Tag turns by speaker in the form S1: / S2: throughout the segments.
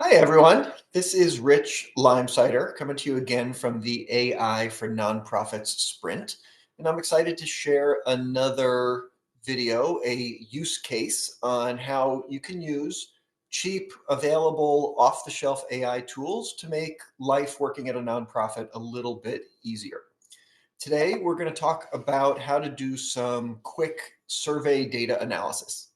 S1: Hi, everyone. This is Rich Leimsider coming to you again from the AI for Nonprofits Sprint. And I'm excited to share another video, a use case on how you can use cheap, available, off the shelf AI tools to make life working at a nonprofit a little bit easier. Today, we're going to talk about how to do some quick survey data analysis.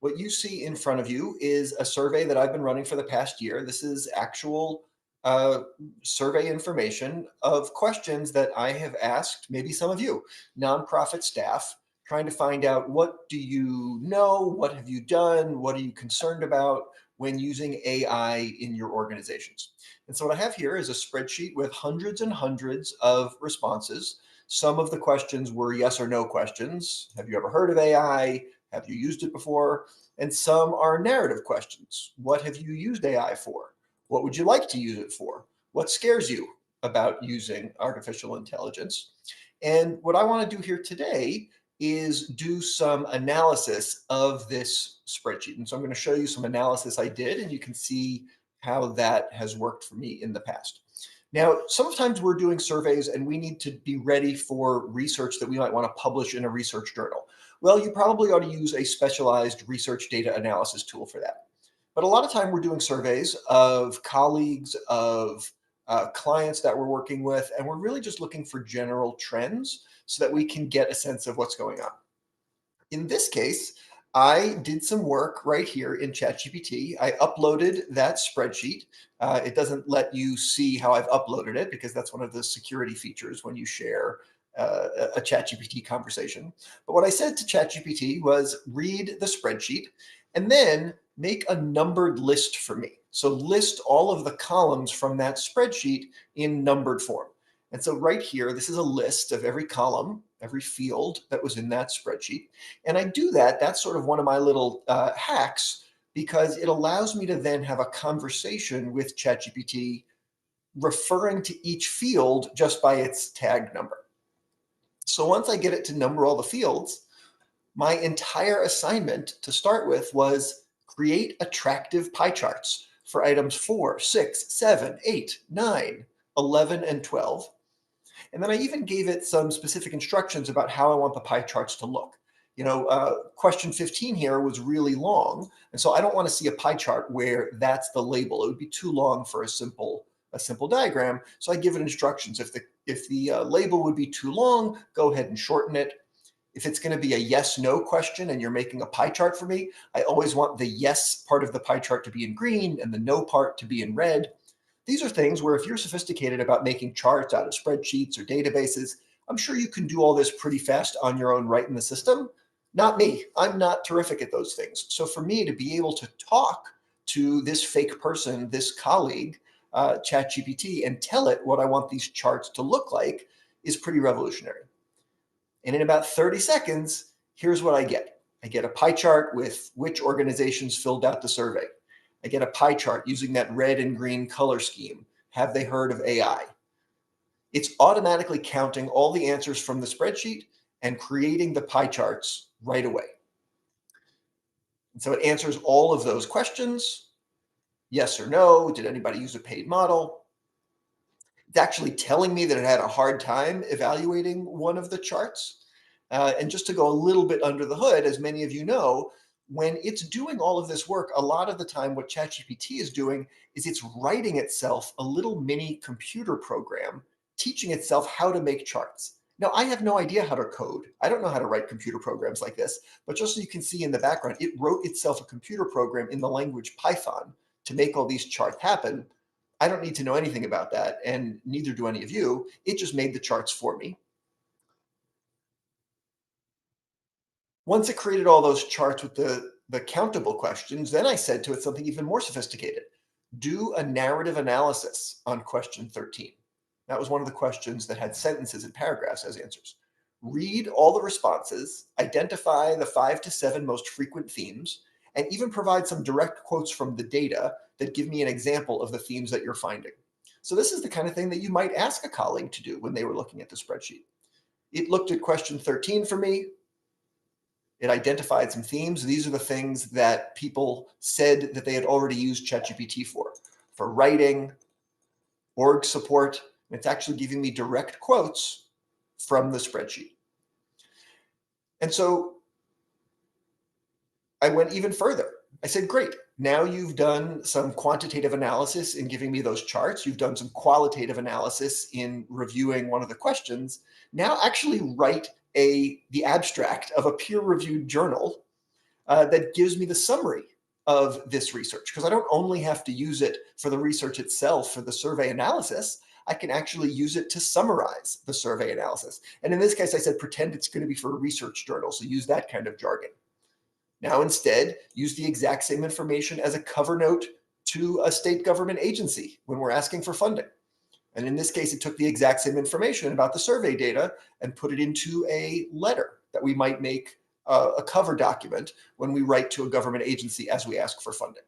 S1: What you see in front of you is a survey that I've been running for the past year. This is actual uh, survey information of questions that I have asked, maybe some of you, nonprofit staff, trying to find out what do you know, what have you done, what are you concerned about when using AI in your organizations. And so what I have here is a spreadsheet with hundreds and hundreds of responses. Some of the questions were yes or no questions. Have you ever heard of AI? Have you used it before? And some are narrative questions. What have you used AI for? What would you like to use it for? What scares you about using artificial intelligence? And what I want to do here today is do some analysis of this spreadsheet. And so I'm going to show you some analysis I did, and you can see how that has worked for me in the past. Now, sometimes we're doing surveys and we need to be ready for research that we might want to publish in a research journal. Well, you probably ought to use a specialized research data analysis tool for that. But a lot of time we're doing surveys of colleagues, of clients that we're working with, and we're really just looking for general trends so that we can get a sense of what's going on. In this case, I did some work right here in ChatGPT. I uploaded that spreadsheet. It doesn't let you see how I've uploaded it because that's one of the security features when you share a ChatGPT conversation. But what I said to ChatGPT was read the spreadsheet and then make a numbered list for me. So list all of the columns from that spreadsheet in numbered form. And so right here, this is a list of every column, every field that was in that spreadsheet. And I do that. That's sort of one of my little hacks because it allows me to then have a conversation with ChatGPT referring to each field just by its tag number. So once I get it to number all the fields, my entire assignment to start with was create attractive pie charts for items 4, 6, 7, 8, 9, 11, and 12. And then I even gave it some specific instructions about how I want the pie charts to look. Question 15 here was really long. And so I don't want to see a pie chart where that's the label. It would be too long for a simple diagram. So I give it instructions. If the label would be too long, go ahead and shorten it. If it's going to be a yes, no question and you're making a pie chart for me, I always want the yes part of the pie chart to be in green and the no part to be in red. These are things where if you're sophisticated about making charts out of spreadsheets or databases, I'm sure you can do all this pretty fast on your own right in the system. Not me. I'm not terrific at those things. So for me to be able to talk to this fake person, this colleague, ChatGPT, and tell it what I want these charts to look like is pretty revolutionary. And in about 30 seconds, here's what I get. I get a pie chart with which organizations filled out the survey. I get a pie chart using that red and green color scheme. Have they heard of AI? It's automatically counting all the answers from the spreadsheet and creating the pie charts right away. And so it answers all of those questions. Yes or no? Did anybody use a paid model? It's actually telling me that it had a hard time evaluating one of the charts. And just to go a little bit under the hood, as many of you know, when it's doing all of this work, a lot of the time what ChatGPT is doing is it's writing itself a little mini computer program, teaching itself how to make charts. Now, I have no idea how to code. I don't know how to write computer programs like this, but just so you can see in the background, it wrote itself a computer program in the language Python to make all these charts happen. I don't need to know anything about that, and neither do any of you. It just made the charts for me. Once it created all those charts with the countable questions, then I said to it something even more sophisticated. Do a narrative analysis on question 13. That was one of the questions that had sentences and paragraphs as answers. Read all the responses, identify the 5 to 7 most frequent themes, and even provide some direct quotes from the data that give me an example of the themes that you're finding. So this is the kind of thing that you might ask a colleague to do when they were looking at the spreadsheet. It looked at question 13 for me. It identified some themes. These are the things that people said that they had already used ChatGPT for. for writing, org support. And it's actually giving me direct quotes from the spreadsheet. And so I went even further. I said, great, now you've done some quantitative analysis in giving me those charts. You've done some qualitative analysis in reviewing one of the questions. Now actually write the abstract of a peer-reviewed journal that gives me the summary of this research, because I don't only have to use it for the research itself, for the survey analysis. I can actually use it to summarize the survey analysis. And in this case, I said, pretend it's going to be for a research journal. So use that kind of jargon. Now, instead, use the exact same information as a cover note to a state government agency when we're asking for funding. And in this case, it took the exact same information about the survey data and put it into a letter that we might make a cover document when we write to a government agency as we ask for funding.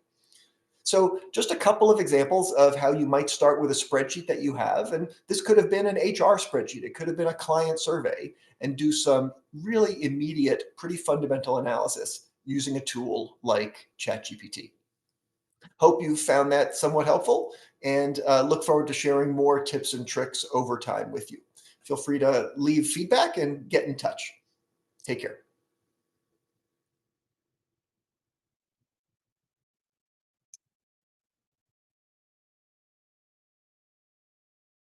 S1: So just a couple of examples of how you might start with a spreadsheet that you have. And this could have been an HR spreadsheet. It could have been a client survey, and do some really immediate, pretty fundamental analysis using a tool like ChatGPT. Hope you found that somewhat helpful, and look forward to sharing more tips and tricks over time with you. Feel free to leave feedback and get in touch. Take care.